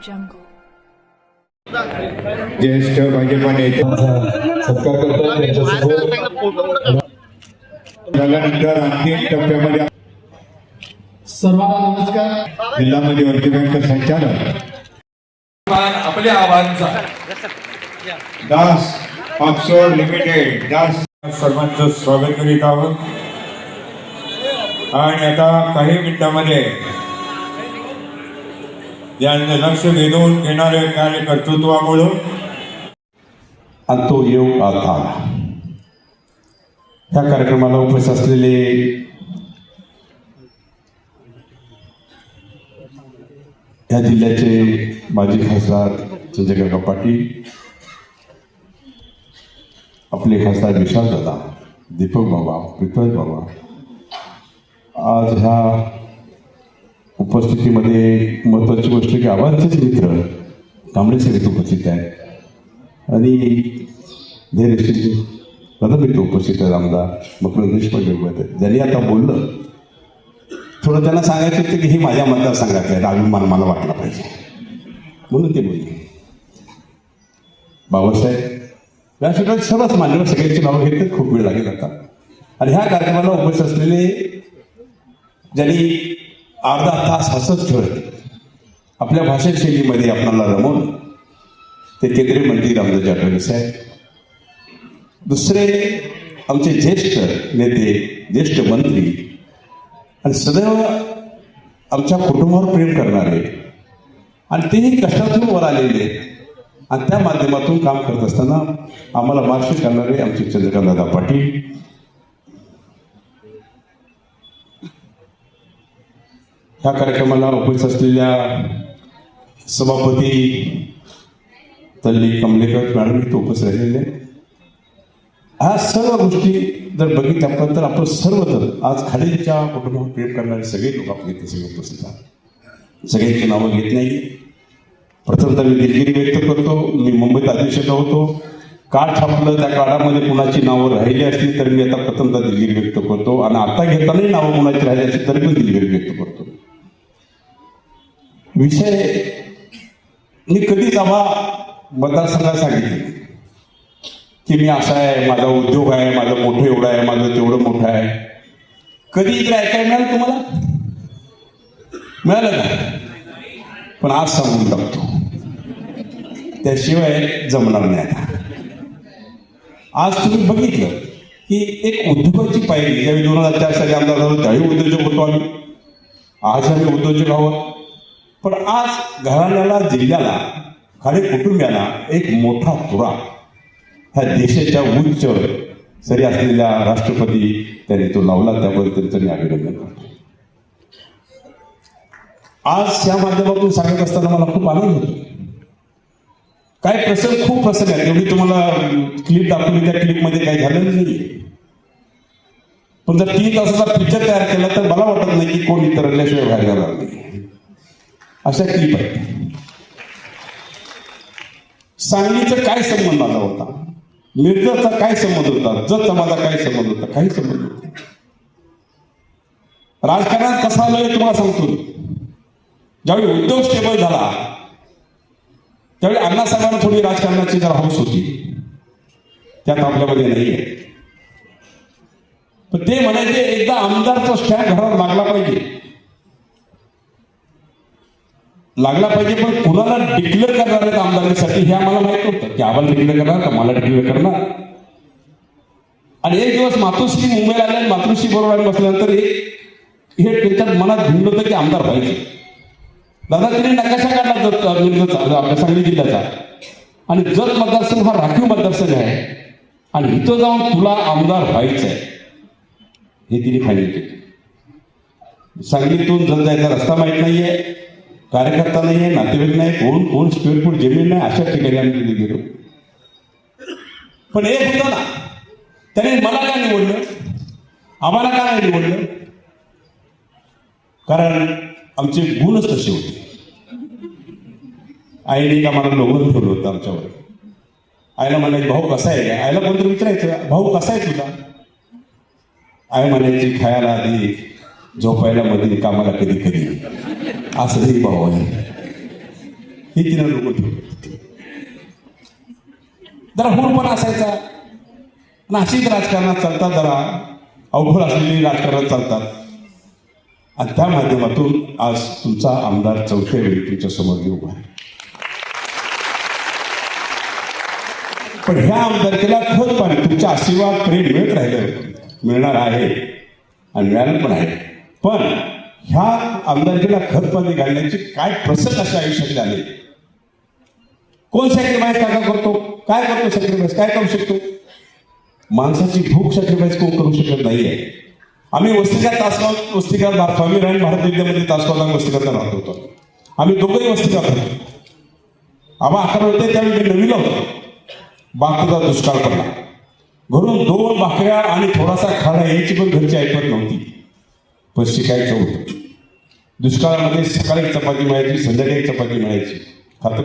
jungle. ज्येष्ठ भाजपा नेते सत्कार करतात त्यांच्यासमोर झाल्यानंतर अंतिम टप्प्यामध्ये सर्वांना नमस्कार. जिल्हा मध्यवर्ती बँक संचालक आपल्या आव्हानचा दास ऑफशोर लिमिटेड दास सर्वांचं स्वागत करीत आहोत. आणि आता काही मिनिटांमध्ये यांचं लक्ष वेधून घेणारे कार्यकर्तृत्वामुळे आणि तो योग आता त्या कार्यक्रमाला उपस्थित असलेले या जिल्ह्याचे माजी खासदार संजय काका पाटील, आपले खासदार विशाल दादा, दीपक बाबा, पृथ्वीराज बाबा, आज ह्या उपस्थितीमध्ये महत्त्वाची गोष्ट की आव्हानचेच मित्र कांबळे सगळे उपस्थित आहेत आणि धैर्यशील दादा मित्र उपस्थित आहेत. आमदार मकरंद देशपांडे उभे आहेत. ज्यांनी आता बोललं थोडं त्यांना सांगायचं होतं की हे माझ्या मतदारसंघात आहे, अभिमान मला वाटला पाहिजे म्हणून ते बोलले. बाबासाहेब या सगळ्यात सर्वच मान्यवर सगळ्यांची नावं घेतली, खूप वेळ लागेल आता. आणि ह्या कार्यक्रमाला उपस्थित असलेले ज्यांनी अर्धा तास हसत खेळत आपल्या भाषण शैलीमध्ये आपल्याला रमवलं ते केंद्रीय मंत्री रामदास आठवले साहेब. दुसरे आमचे ज्येष्ठ नेते, ज्येष्ठ मंत्री आणि सदैव आमच्या कुटुंबावर प्रेम करणारे आणि तेही कष्टातून वर आलेले आणि त्या माध्यमातून काम करत असताना आम्हाला मार्गदर्शन करणारे आमचे चंद्रकांत दादा पाटील, ह्या कार्यक्रमाला उपस्थित असलेल्या सभापती तल्ली कमलेकर मॅडम इथे उपस्थित राहिलेले. ह्या सर्व गोष्टी जर बघितल्या आपण तर आपण सर्व तर आज खालीच्या कुटुंबावर प्रेम करणारे सगळे लोक आपले इथे सगळे उपस्थित आहेत. सगळ्यांची नावं घेत नाही. प्रथमतः मी दिलगिरी व्यक्त करतो. मी मुंबईत अध्यक्ष होतो, कार्ड छापलं त्या कार्डामध्ये कुणाची नावं राहिली असतील तर मी आता प्रथमतः दिलगिरी व्यक्त करतो आणि आता घेतानाही नावं कुणाची राहिली असतील तरी पण दिलगिरी व्यक्त करतो. विषय मी कधीच आम्हा मतदारसंघात सांगितले की मी असा आहे, माझा उद्योग आहे, माझं मोठं एवढं आहे, माझं तेवढं मोठं आहे. कधी इकडे ऐकायला मिळालं तुम्हाला? मिळालं का? पण आज सांगून टाकतो, त्याशिवाय जमणार नाही. आता आज तुम्ही बघितलं की एक उद्योगाची पायरी ज्यावेळी 2004 साली आमदार झालो त्यावेळी उद्योजक होतो आम्ही, आज आम्ही उद्योजक आहोत. पण आज घराण्याला, जिल्ह्याला, खाली कुटुंबियाला एक मोठा तुरा ह्या देशाच्या उच्च सरी असलेल्या राष्ट्रपती त्यांनी तो लावला, त्याबद्दल त्यांनी अभिनंदन करतो. आज या माध्यमातून सांगत असताना मला खूप आनंद होतो. काही प्रसंग, खूप प्रसंग आहेत. एवढी तुम्हाला क्लिप दाखवली, त्या क्लिपमध्ये काही झालेलं नाही. पण जर 3 तासाचा पिक्चर तयार केला तर मला वाटत नाही की कोण इतरल्याशिवाय बाहेर जाणार नाही. अशा क्लिप आहेत. सांगलीचा काय संबंध आला होता, मिरजचा काय संबंध होता, जतचा माझा काय संबंध होता, काही संबंध होता. राजकारणात कसा आलोय तुम्हाला सांगतो. ज्यावेळी उद्योग स्टेबल झाला त्यावेळी अण्णासाहेबांना थोडी राजकारणाची जर हौस होती, त्यात आपल्यामध्ये नाही आहे. पण ते म्हणायचे एकदा आमदारचा स्टॅम्प घरात लागला पाहिजे, पण कुणाला डिक्लेअर करणार आहेत आमदारीसाठी हे आम्हाला माहित होतं की आम्हाला डिक्लेअर करणार का मला डिक्लेअर करणार. आणि एक दिवस मातोश्री मुंबईला आल्या आणि मातोश्री बरोबर बसल्यानंतर हे त्यांच्यात मनात भिडलं होतं की आमदार व्हायचे. दादा तिने नकाशा काढला मिरजचा, आपल्या सांगली जिल्ह्याचा, आणि जत मतदारसंघ हा राखीव मतदारसंघ आहे आणि इथं जाऊन तुला आमदार व्हायचं आहे हे तिने फायनल केलं. सांगलीतून जत जायचा रस्ता माहीत नाहीये, कार्यकर्ता नाही आहे, नातेवाईक नाही, कोण स्क्वेअर फूट जमीन नाही, अशा ठिकाणी आम्ही गेलो. पण एक होतं ना, त्याने मला काय निवडलं, आम्हाला का नाही निवडलं? कारण आमचे गुणच तसे होते. आईने का मला लोगन ठेवलं होतं आमच्यावर. आईला म्हणायची भाऊ कसा आहे, आईला कोणतरी विचारायचं भाऊ कसा आहे तुझा, आई म्हणायची खायला आधी, झोपायला मध्ये, कामाला कधी कधी, असंही भाऊ आहे. हे तिनं लोक ठेवलं. जरा हुरपणा असायचा आणि अशीच राजकारणात चालतात, जरा अवघड असलेली राजकारणात चालतात. आणि त्या माध्यमातून आज तुमचा आमदार चौथ्या वेळी तुमच्या समोर उभा आहे. पण ह्या आमदारकीला खत पाणी तुमच्या आशीर्वाद प्रेम मिळत राहिलं, मिळणार आहे आणि मिळालं पण आहे. पण ह्या आमदारकीला खत पाणी घालण्याचे काय प्रसंग अशा आयुष्यात आले. कोण सॅक्रिफाईस काय करतो, काय करतो सॅक्रिफाईस, काय करू शकतो. माणसाची भूक सॅक्रिफाईस कोण करू शकत नाहीये. आम्ही वस्तिगृहात स्वामी नारायण भारत विद्यामध्ये तासगावला वस्तिगृहात राहत होतो. आम्ही दोघंही वस्तिगृहात होतो. आम्हा 11 होते त्यावेळी मी नवीला होतो. बाकीचा दुष्काळ पडला. घरून 2 भाकऱ्या आणि थोडासा खाडा यायची पण घरची ऐपत नव्हती. पण शिकायचं होतं. दुष्काळामध्ये सकाळी चपाती मिळायची, संध्याकाळी चपाती मिळायची. खातं